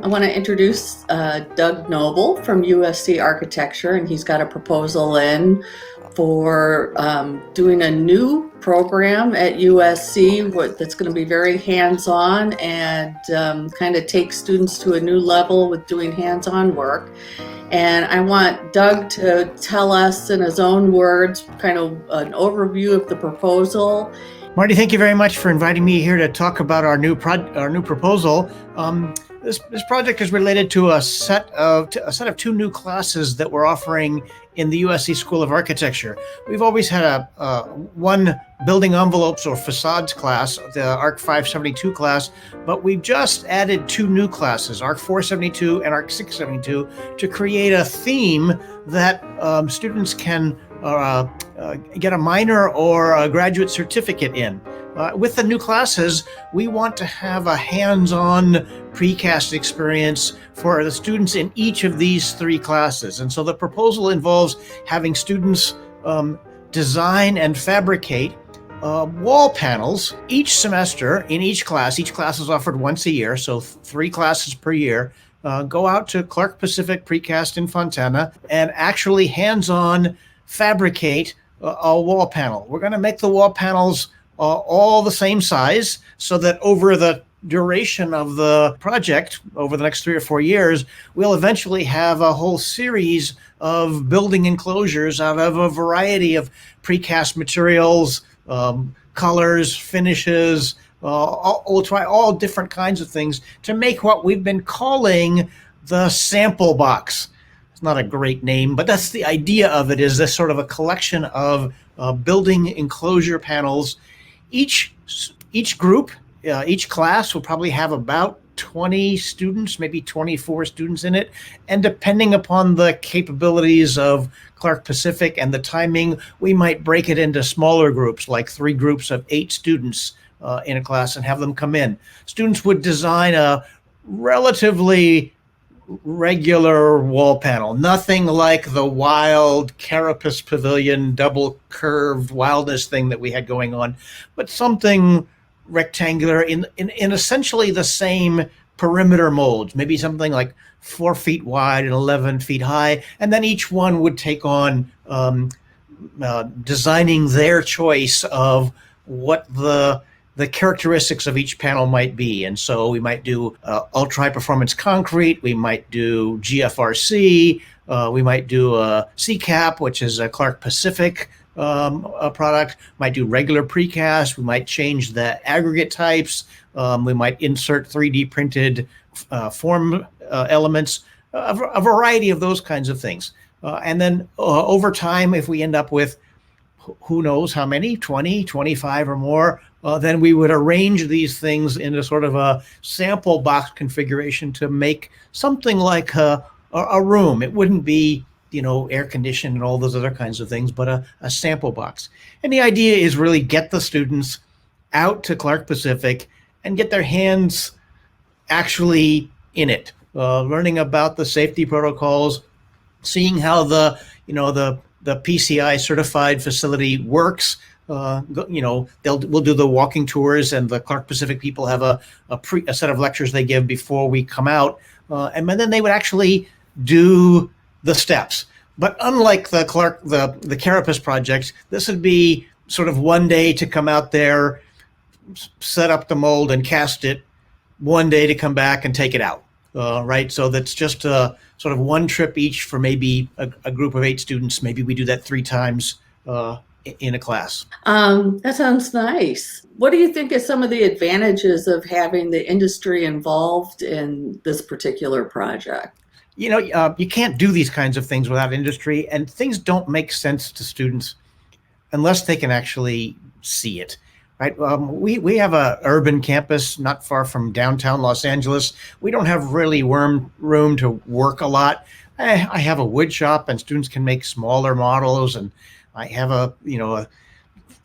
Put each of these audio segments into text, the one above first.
I want to introduce Doug Noble from USC Architecture, and he's got a proposal in for doing a new program at USC that's going to be very hands-on and kind of take students to a new level with doing hands-on work. And I want Doug to tell us in his own words kind of an overview of the proposal. Marty, thank you very much for inviting me here to talk about our new proposal. This project is related to a set of two new classes that we're offering in the USC School of Architecture. We've always had one building envelopes or facades class, the ARC 572 class, but we've just added two new classes, ARC 472 and ARC 672, to create a theme that students can get a minor or a graduate certificate in. With the new classes, we want to have a hands-on precast experience for the students in each of these three classes. And so the proposal involves having students design and fabricate wall panels each semester in each class. Each class is offered once a year, so 3 classes per year. Go out to Clark Pacific Precast in Fontana and actually hands-on fabricate a wall panel. We're going to make the wall panels all the same size so that over the duration of the project, over the next 3 or 4 years, we'll eventually have a whole series of building enclosures out of a variety of precast materials, colors, finishes. We'll try all different kinds of things to make what we've been calling the sample box. It's not a great name, but that's the idea of it, is this sort of a collection of building enclosure panels. Each group, each class will probably have about 20 students, maybe 24 students in it. And depending upon the capabilities of Clark Pacific and the timing, we might break it into smaller groups, like 3 groups of 8 students in a class, and have them come in. Students would design a relatively regular wall panel, nothing like the wild carapace pavilion double curved wildness thing that we had going on, but something rectangular in essentially the same perimeter molds, maybe something like 4 feet wide and 11 feet high. And then each one would take on designing their choice of what the characteristics of each panel might be. And so we might do ultra high performance concrete, we might do GFRC, we might do CCAP, which is a Clark Pacific product, might do regular precast, we might change the aggregate types, we might insert 3D printed form elements, a variety of those kinds of things. And then over time, if we end up with who knows how many, 20, 25 or more, then we would arrange these things into sort of a sample box configuration to make something like a room. It wouldn't be, air conditioned and all those other kinds of things, but a sample box. And the idea is really get the students out to Clark Pacific and get their hands actually in it, learning about the safety protocols, seeing how the PCI certified facility works. We'll do the walking tours, and the Clark Pacific people have a set of lectures they give before we come out, and then they would actually do the steps. But unlike the Carapace project, this would be sort of one day to come out there, set up the mold and cast it, one day to come back and take it out. Right, so that's just sort of one trip each for maybe a group of 8 students. Maybe we do that 3 times in a class. That sounds nice. What do you think is some of the advantages of having the industry involved in this particular project? You can't do these kinds of things without industry, and things don't make sense to students unless they can actually see it. Right. We have a urban campus not far from downtown Los Angeles. We don't have really room to work a lot. I have a wood shop, and students can make smaller models, and I have a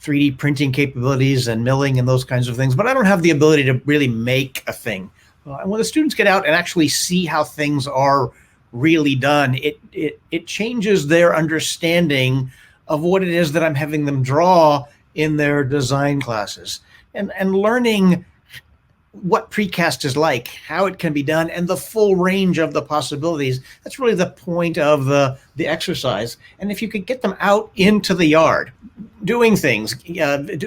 3D printing capabilities and milling and those kinds of things. But I don't have the ability to really make a thing. And when the students get out and actually see how things are really done, it changes their understanding of what it is that I'm having them draw in their design classes, and learning what precast is like, how it can be done, and the full range of the possibilities. That's really the point of the exercise. And if you could get them out into the yard, doing things,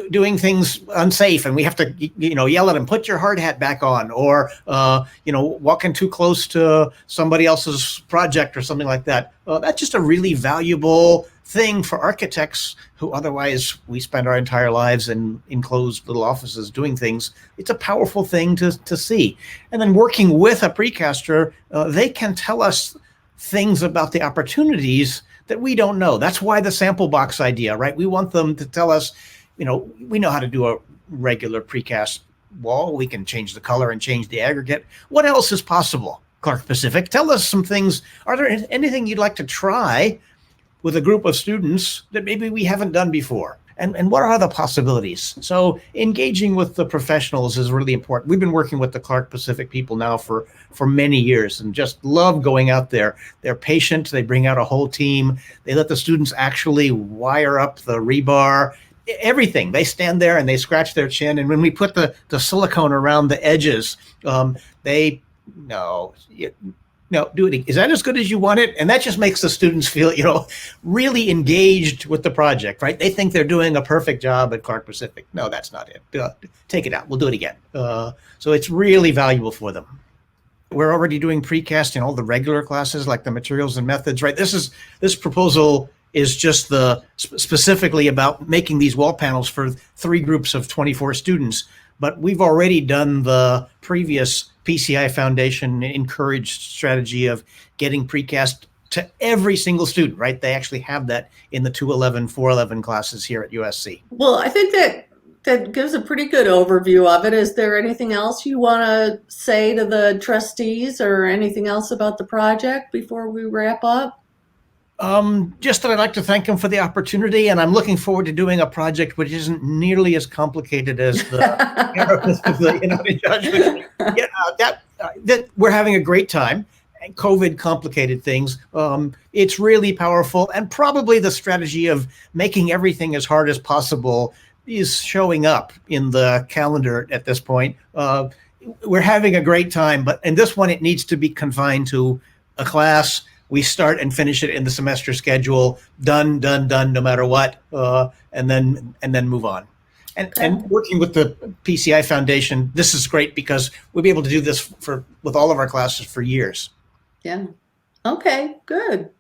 doing things unsafe, and we have to, yell at them, put your hard hat back on, or walking too close to somebody else's project or something like that. That's just a really valuable thing for architects who otherwise we spend our entire lives in enclosed little offices doing things. It's a powerful thing to see. And then working with a precaster, they can tell us things about the opportunities that we don't know. That's why the sample box idea, right? We want them to tell us, we know how to do a regular precast wall. We can change the color and change the aggregate. What else is possible? Clark Pacific, tell us some things. Are there anything you'd like to try with a group of students that maybe we haven't done before? And what are the possibilities? So engaging with the professionals is really important. We've been working with the Clark Pacific people now for many years and just love going out there. They're patient. They bring out a whole team. They let the students actually wire up the rebar, everything. They stand there and they scratch their chin. And when we put the silicone around the edges, no, do it. Is that as good as you want it? And that just makes the students feel, really engaged with the project, right? They think they're doing a perfect job at Clark Pacific. No, that's not it. Take it out. We'll do it again. So it's really valuable for them. We're already doing precast in all the regular classes, like the materials and methods, right? This proposal is just specifically about making these wall panels for 3 groups of 24 students. But we've already done the previous PCI Foundation encouraged strategy of getting precast to every single student, right? They actually have that in the 211, 411 classes here at USC. Well, I think that gives a pretty good overview of it. Is there anything else you want to say to the trustees or anything else about the project before we wrap up? Just that I'd like to thank them for the opportunity, and I'm looking forward to doing a project which isn't nearly as complicated as the judgment. That we're having a great time. COVID complicated things. It's really powerful, and probably the strategy of making everything as hard as possible is showing up in the calendar at this point. We're having a great time, but in this one, it needs to be confined to a class. We start and finish it in the semester schedule, done, no matter what, and then move on. And working with the PCI Foundation, this is great because we'll be able to do this with all of our classes for years. Yeah. Okay, good.